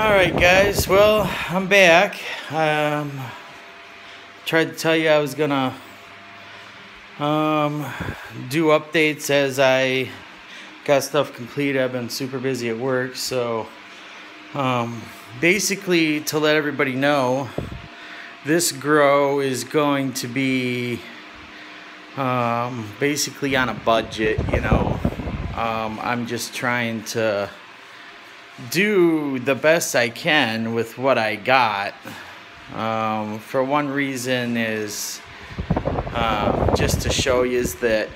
Alright guys, well, I'm back. Tried to tell you I was gonna do updates as I got stuff completed. I've been super busy at work, so basically to let everybody know, this grow is going to be basically on a budget, you know. I'm just trying to do the best I can with what I got. For one reason is just to show you is that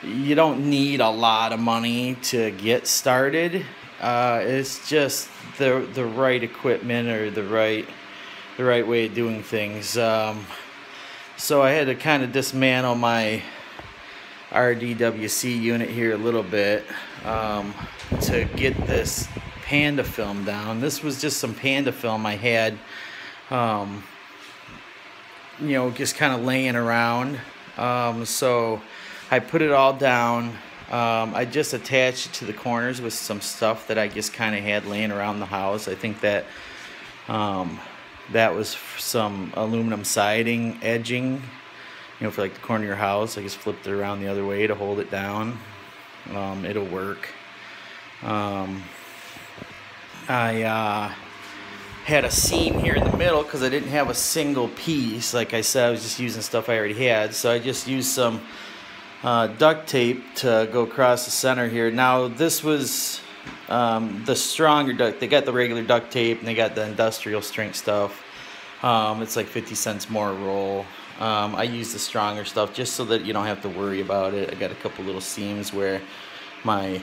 you don't need a lot of money to get started. It's just the right equipment or the right way of doing things. So I had to kind of dismantle my RDWC unit here a little bit to get this Panda film down. This was just some Panda film I had, you know, just kind of laying around. So I put it all down. I just attached it to the corners with some stuff that I just kind of had laying around the house. I think that that was some aluminum siding edging, you know, for like the corner of your house. I just flipped it around the other way to hold it down. It'll work. I had a seam here in the middle because I didn't have a single piece. Like I said, I was just using stuff I already had, so I just used some duct tape to go across the center here. Now this was the stronger duct. They got the regular duct tape and they got the industrial strength stuff. It's like 50 cents more a roll. I use the stronger stuff just so that you don't have to worry about it. I got a couple little seams where my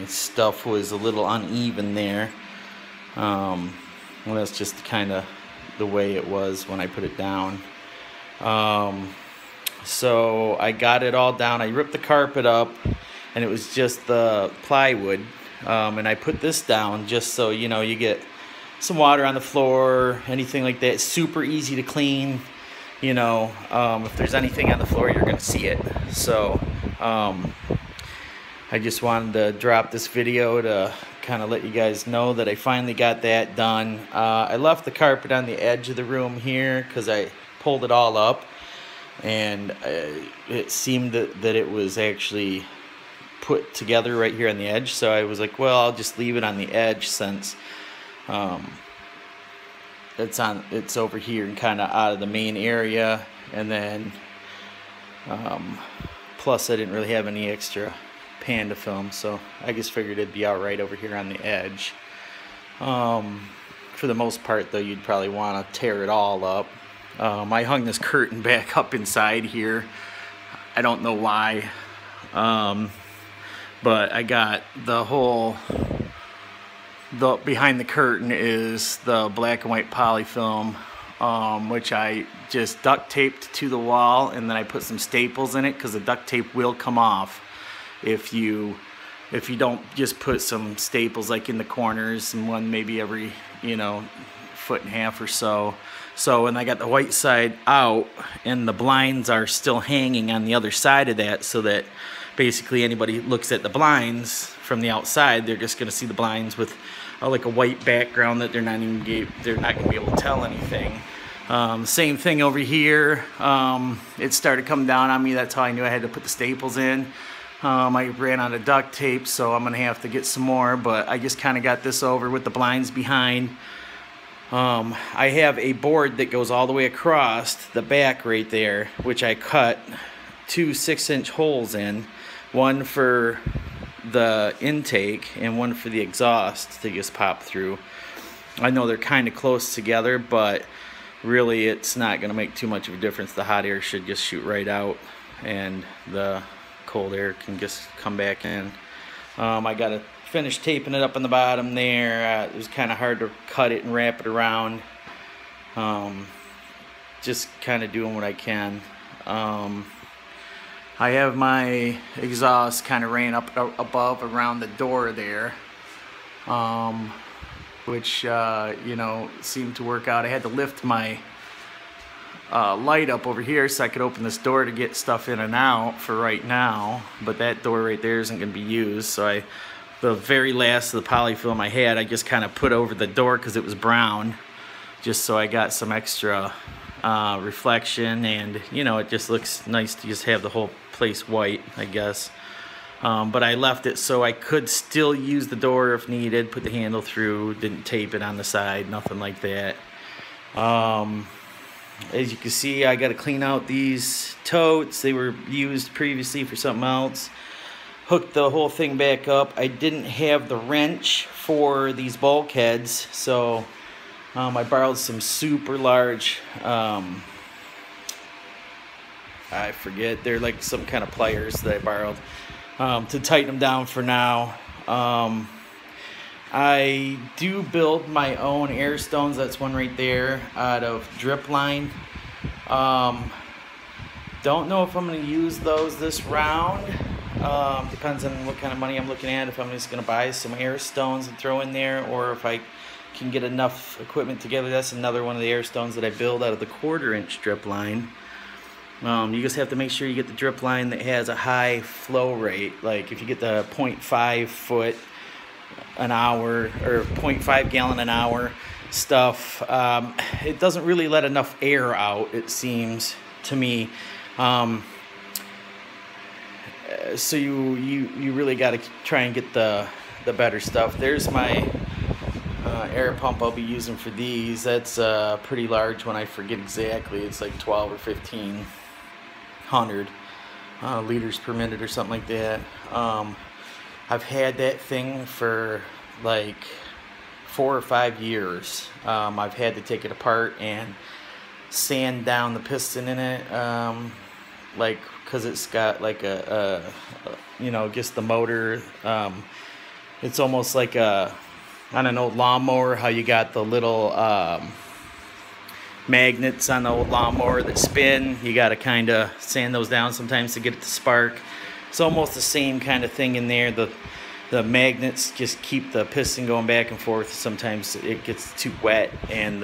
stuff was a little uneven there. Well, that's just kind of the way it was when I put it down. So I got it all down. I ripped the carpet up and it was just the plywood. And I put this down just so, you know, you get some water on the floor, anything like that. It's super easy to clean. You know, if there's anything on the floor, you're gonna see it. So I just wanted to drop this video to kind of let you guys know that I finally got that done. I left the carpet on the edge of the room here because I pulled it all up, and it seemed that it was actually put together right here on the edge. So I was like, well, I'll just leave it on the edge since it's over here and kind of out of the main area. And then plus I didn't really have any extra Panda film, so I just figured it'd be all right over here on the edge. For the most part though, you'd probably want to tear it all up. I hung this curtain back up inside here. I don't know why, but I got behind the curtain is the black and white polyfilm, which I just duct taped to the wall, and then I put some staples in it because the duct tape will come off if you don't just put some staples like in the corners, and one maybe every, you know, foot and a half or so. So, and I got the white side out and the blinds are still hanging on the other side of that, so that basically anybody looks at the blinds from the outside, they're just going to see the blinds with like a white background that they're not going to be able to tell anything. Same thing over here. It started coming down on me. That's how I knew I had to put the staples in. I ran out of duct tape, so I'm going to have to get some more, but I just kind of got this over with the blinds behind. I have a board that goes all the way across the back right there, which I cut 2 6-inch holes in, one for the intake and one for the exhaust to just pop through. I know they're kind of close together, but really it's not going to make too much of a difference. The hot air should just shoot right out and the cold air can just come back in. I got to finish taping it up on the bottom there. It was kind of hard to cut it and wrap it around. Just kind of doing what I can. I have my exhaust kind of ran up above around the door there, which you know, seemed to work out. I had to lift my light up over here so I could open this door to get stuff in and out for right now, but that door right there isn't going to be used, so I the very last of the polyfilm I had, I just kind of put over the door because it was brown, just so I got some extra reflection, and you know, it just looks nice to just have the whole place white, I guess. But I left it so I could still use the door if needed, put the handle through, didn't tape it on the side, nothing like that. As you can see, I got to clean out these totes. They were used previously for something else. Hooked the whole thing back up. I didn't have the wrench for these bulkheads, so I borrowed some super large, I forget, they're like some kind of pliers that I borrowed to tighten them down for now. I do build my own air stones. That's one right there out of drip line. Don't know if I'm going to use those this round. Depends on what kind of money I'm looking at. If I'm just going to buy some air stones and throw in there, or if I can get enough equipment together. That's another one of the air stones that I build out of the 1/4-inch drip line. You just have to make sure you get the drip line that has a high flow rate. Like if you get the 0.5 foot an hour or 0.5 gallon an hour stuff, it doesn't really let enough air out, it seems to me. So you really got to try and get the better stuff. There's my air pump I'll be using for these. That's a pretty large one. I forget exactly. It's like 12 or 1500 liters per minute or something like that. I've had that thing for like 4 or 5 years. I've had to take it apart and sand down the piston in it, like because it's got like a you know, just the motor. It's almost like on an old lawnmower, how you got the little magnets on the old lawnmower that spin. You got to kind of sand those down sometimes to get it to spark. It's almost the same kind of thing in there. The magnets just keep the piston going back and forth. Sometimes it gets too wet and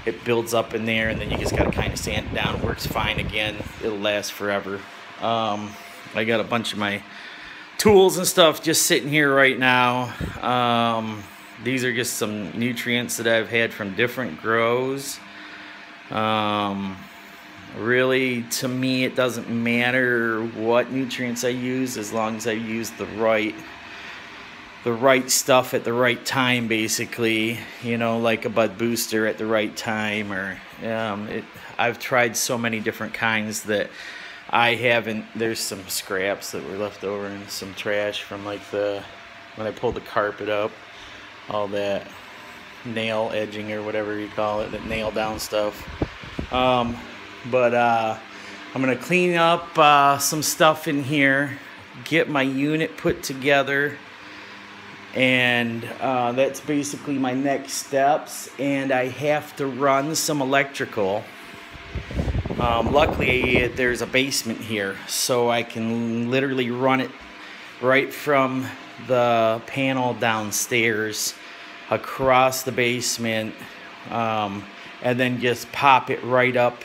it builds up in there, and then you just got to kind of sand it down. It works fine again. It'll last forever. I got a bunch of my tools and stuff just sitting here right now. These are just some nutrients that I've had from different grows. Really, to me, it doesn't matter what nutrients I use as long as I use the right stuff at the right time, basically. You know, like a bud booster at the right time, or I've tried so many different kinds that I haven't. There's some scraps that were left over and some trash from like when I pulled the carpet up, all that nail edging or whatever you call it, that nail down stuff. But I'm gonna clean up some stuff in here, get my unit put together, and that's basically my next steps. And I have to run some electrical. Luckily there's a basement here, so I can literally run it right from the panel downstairs across the basement, and then just pop it right up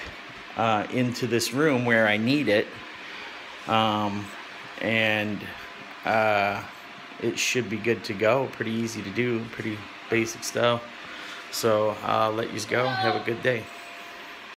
into this room where I need it, and it should be good to go. Pretty easy to do, pretty basic stuff. So I'll let you go. Have a good day.